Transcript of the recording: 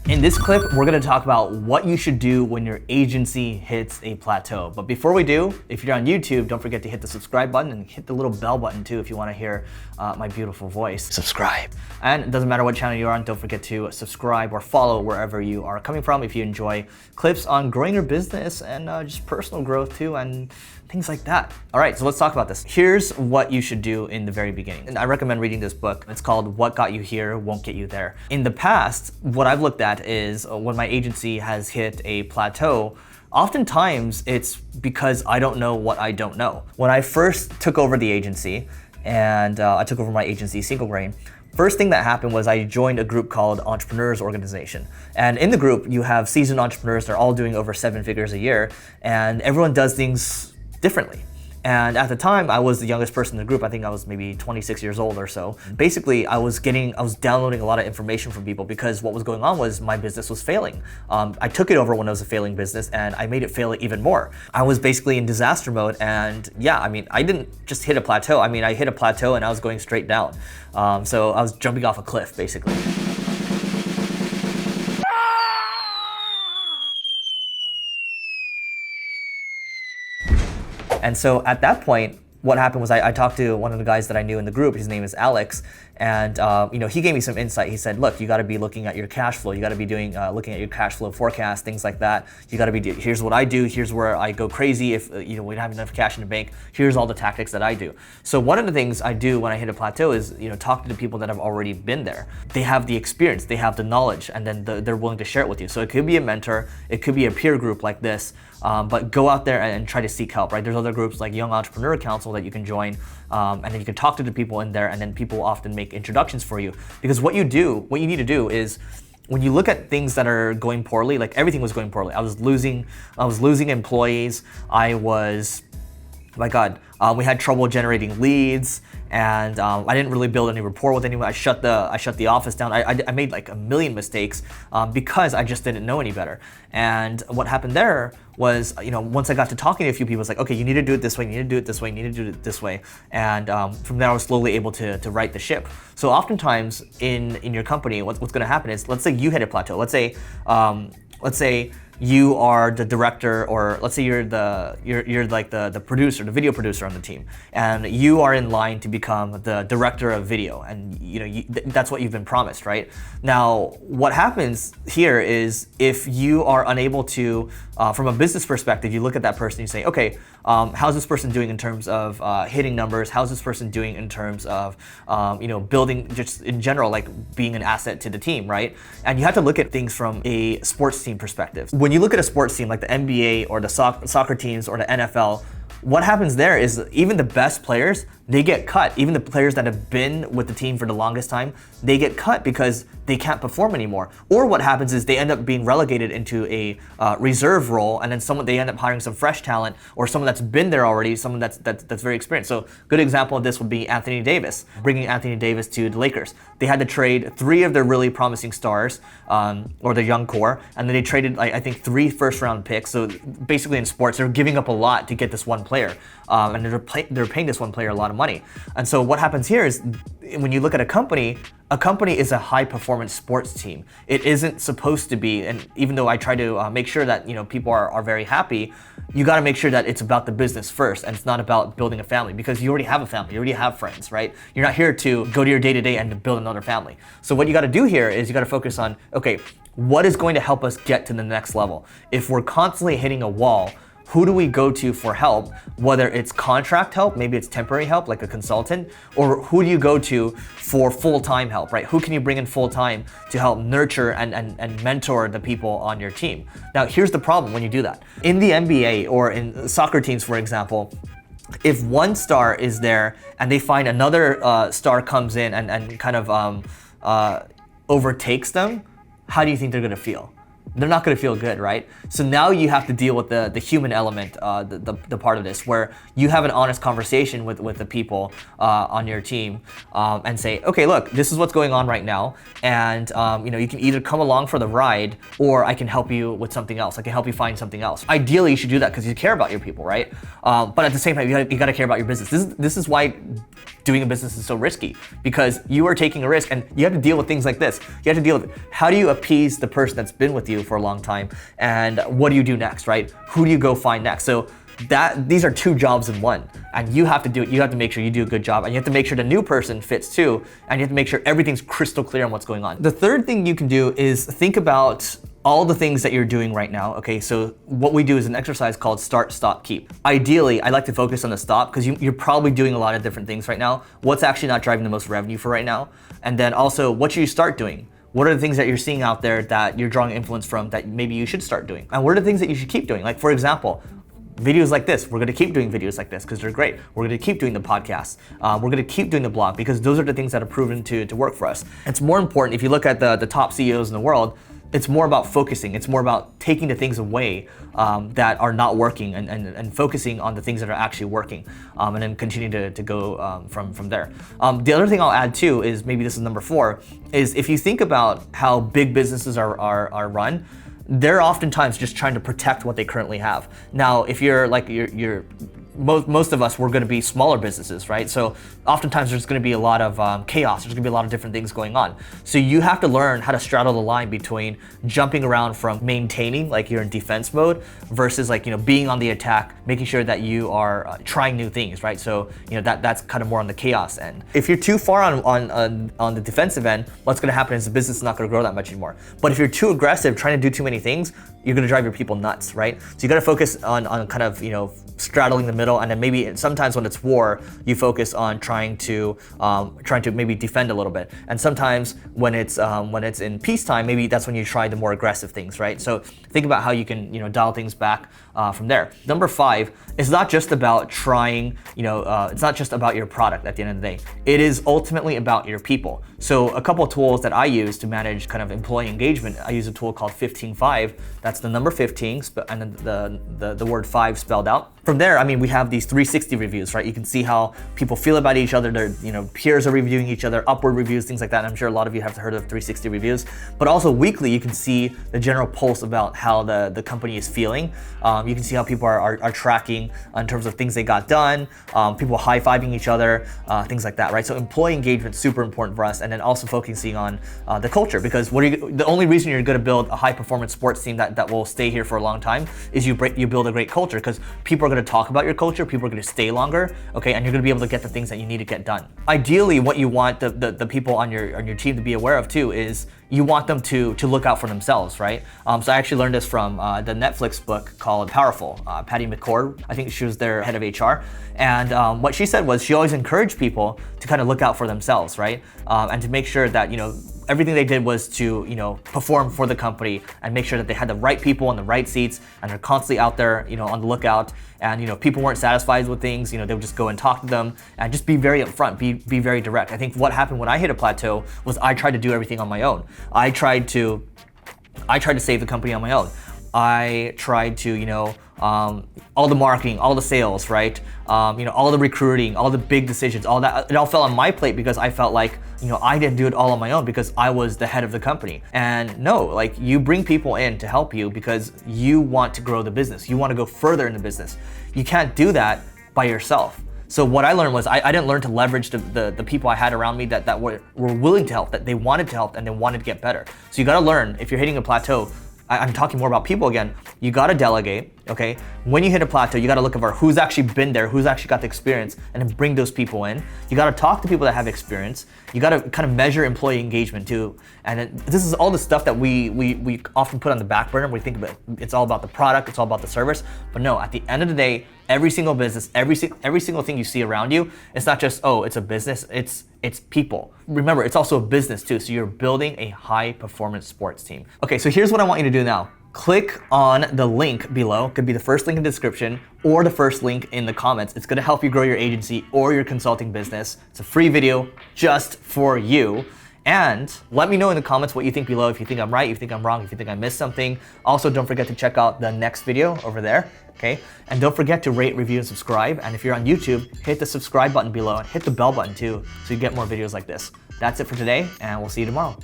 In this clip, we're gonna talk about what you should do when your agency hits a plateau. But before we do, if you're on YouTube, don't forget to hit the subscribe button and hit the little bell button too if you wanna hear my beautiful voice. Subscribe. And it doesn't matter what channel you're on, don't forget to subscribe or follow wherever you are coming from if you enjoy clips on growing your business and just personal growth too and things like that. All right, so let's talk about this. Here's what you should do in the very beginning. And I recommend reading this book. It's called What Got You Here Won't Get You There. In the past, what I've looked at is when my agency has hit a plateau, oftentimes it's because I don't know what I don't know. When I first took over the agency, and I took over my agency, Single Grain, first thing that happened was I joined a group called Entrepreneurs Organization. And in the group, you have seasoned entrepreneurs. They're all doing over 7 figures a year, and everyone does things differently. And at the time, I was the youngest person in the group. I think I was maybe 26 years old or so. Basically, I was downloading a lot of information from people because what was going on was my business was failing. I took it over when it was a failing business and I made it fail even more. I was basically in disaster mode, and yeah, I mean, I didn't just hit a plateau. I mean, I hit a plateau and I was going straight down. So I was jumping off a cliff, basically. And so at that point, what happened was I talked to one of the guys that I knew in the group. His name is Alex, and he gave me some insight. He said, "Look, you got to be looking at your cash flow. You got to be doing looking at your cash flow forecast, things like that. You got to be. Here's what I do. Here's where I go crazy if we don't have enough cash in the bank. Here's all the tactics that I do." So one of the things I do when I hit a plateau is talk to the people that have already been there. They have the experience, they have the knowledge, and then they're willing to share it with you. So it could be a mentor, it could be a peer group like this. But go out there and try to seek help, right? There's other groups like Young Entrepreneur Council that you can join, and then you can talk to the people in there, and then people often make introductions for you. Because what you need to do is, when you look at things that are going poorly, like everything was going poorly. I was losing employees. My God, we had trouble generating leads, and I didn't really build any rapport with anyone. I shut the office down. I made like a million mistakes because I just didn't know any better. And what happened there was, once I got to talking to a few people, it's like, okay, you need to do it this way, you need to do it this way, you need to do it this way. And from there, I was slowly able to right the ship. So oftentimes in your company, what's going to happen is, let's say you hit a plateau. Let's say you are the director, or let's say you're like the producer, the video producer on the team, and you are in line to become the director of video, and that's what you've been promised, right? Now, what happens here is, if you are unable to, from a business perspective, you look at that person and you say, okay, how's this person doing in terms of hitting numbers? How's this person doing in terms of building, just in general, like being an asset to the team, right? And you have to look at things from a sports team perspective. When you look at a sports team like the NBA or the soccer teams or the NFL, what happens there is even the best players, they get cut. Even the players that have been with the team for the longest time, they get cut because they can't perform anymore. Or what happens is they end up being relegated into a reserve role, and then they end up hiring some fresh talent, or someone that's been there already, someone that's very experienced. So good example of this would be Anthony Davis, bringing Anthony Davis to the Lakers. They had to trade 3 of their really promising stars, or the young core, and then they traded, I think, 3 first-round picks. So basically in sports, they're giving up a lot to get this one player, and they're paying this one player a lot of money. And so what happens here is, when you look at a company is a high-performance sports team. It isn't supposed to be, and even though I try to make sure that people are very happy, you got to make sure that it's about the business first, and it's not about building a family, because you already have a family, you already have friends, right? You're not here to go to your day-to-day and to build another family. So what you got to do here is you got to focus on, okay, what is going to help us get to the next level? If we're constantly hitting a wall, who do we go to for help? Whether it's contract help, maybe it's temporary help like a consultant, or who do you go to for full-time help, right? Who can you bring in full-time to help nurture and mentor the people on your team? Now, here's the problem when you do that. In the NBA or in soccer teams, for example, if one star is there and they find another star comes in and kind of overtakes them, how do you think they're gonna feel? they're not going to feel good, right? So now you have to deal with the human element, the part of this, where you have an honest conversation with the people on your team and say, okay, look, this is what's going on right now, and you can either come along for the ride, or I can help you with something else. I can help you find something else. Ideally, you should do that because you care about your people, right? But at the same time, you got to care about your business. This is why doing a business is so risky, because you are taking a risk, and you have to deal with things like this. You have to deal with how do you appease the person that's been with you for a long time, and what do you do next, right? Who do you go find next? So these are two jobs in one, and you have to do it. You have to make sure you do a good job, and you have to make sure the new person fits too, and you have to make sure everything's crystal clear on what's going on. The third thing you can do is think about all the things that you're doing right now. Okay, so what we do is an exercise called start, stop, keep. Ideally, I like to focus on the stop because you're probably doing a lot of different things right now. What's actually not driving the most revenue for right now? And then also, what should you start doing? What are the things that you're seeing out there that you're drawing influence from that maybe you should start doing? And what are the things that you should keep doing? Like, for example, videos like this, we're gonna keep doing videos like this because they're great. We're gonna keep doing the podcasts. We're gonna keep doing the blog because those are the things that have proven to work for us. It's more important, if you look at the top CEOs in the world, it's more about focusing. It's more about taking the things away that are not working and focusing on the things that are actually working, and then continuing to go from there. The other thing I'll add too is, maybe this is number 4, is if you think about how big businesses are run, they're oftentimes just trying to protect what they currently have. Now, if you're like most of us, we're going to be smaller businesses, right? So oftentimes there's going to be a lot of chaos. There's going to be a lot of different things going on. So you have to learn how to straddle the line between jumping around from maintaining, like you're in defense mode, versus being on the attack, making sure that you are trying new things, right? So that's kind of more on the chaos end. If you're too far on the defensive end, what's going to happen is the business is not going to grow that much anymore. But if you're too aggressive, trying to do too many things, you're going to drive your people nuts, right? So you got to focus on kind of straddling the middle, and then maybe sometimes when it's war, you focus on trying to maybe defend a little bit. And sometimes when it's in peacetime, maybe that's when you try the more aggressive things, right? So think about how you can dial things back from there. Number 5 is not just about trying, it's not just about your product at the end of the day. It is ultimately about your people. So a couple of tools that I use to manage kind of employee engagement, I use a tool called 15-5. That's the number 15 and then the word 5 spelled out. From there, we have these 360 reviews, right? You can see how people feel about each other. Their peers are reviewing each other, upward reviews, things like that. And I'm sure a lot of you have heard of 360 reviews. But also weekly, you can see the general pulse about how the company is feeling. You can see how people are tracking in terms of things they got done, people high-fiving each other, things like that, right? So employee engagement is super important for us, and then also focusing on the culture, because the only reason you're going to build a high-performance sports team that will stay here for a long time is you build a great culture, because people are going to talk about your culture, people are going to stay longer, okay, and you're going to be able to get the things that you need to get done. Ideally, what you want the people on your team to be aware of too is you want them to look out for themselves, right? So I actually learned this from the Netflix book called Powerful. Patty McCord, I think she was their head of HR, and what she said was she always encouraged people to kind of look out for themselves, right? And to make sure that everything they did was to perform for the company and make sure that they had the right people in the right seats, and they're constantly out there on the lookout, and people weren't satisfied with things, they would just go and talk to them and just be very upfront, be very direct. I think what happened when I hit a plateau was I tried to do everything on my own. I tried to save the company on my own. I tried to, all the marketing, all the sales, right? All the recruiting, all the big decisions, all that, it all fell on my plate because I felt like, I didn't do it all on my own because I was the head of the company. And no, you bring people in to help you because you want to grow the business. You want to go further in the business. You can't do that by yourself. So what I learned was I didn't learn to leverage the people I had around me that were willing to help, that they wanted to help and they wanted to get better. So you got to learn, if you're hitting a plateau, I'm talking more about people again, you gotta delegate, okay? When you hit a plateau, you gotta look over who's actually been there, who's actually got the experience, and then bring those people in. You gotta talk to people that have experience. You gotta kind of measure employee engagement too. And this is all the stuff that we often put on the back burner. We think about it's all about the product, it's all about the service. But no, at the end of the day, every single business, every single thing you see around you, it's not just, oh, it's a business, it's people. Remember, it's also a business too, so you're building a high-performance sports team. Okay, so here's what I want you to do now. Click on the link below. It could be the first link in the description or the first link in the comments. It's gonna help you grow your agency or your consulting business. It's a free video just for you. And let me know in the comments what you think below, if you think I'm right, if you think I'm wrong, if you think I missed something. Also, don't forget to check out the next video over there, okay? And don't forget to rate, review, and subscribe. And if you're on YouTube, hit the subscribe button below and hit the bell button too, so you get more videos like this. That's it for today, and we'll see you tomorrow.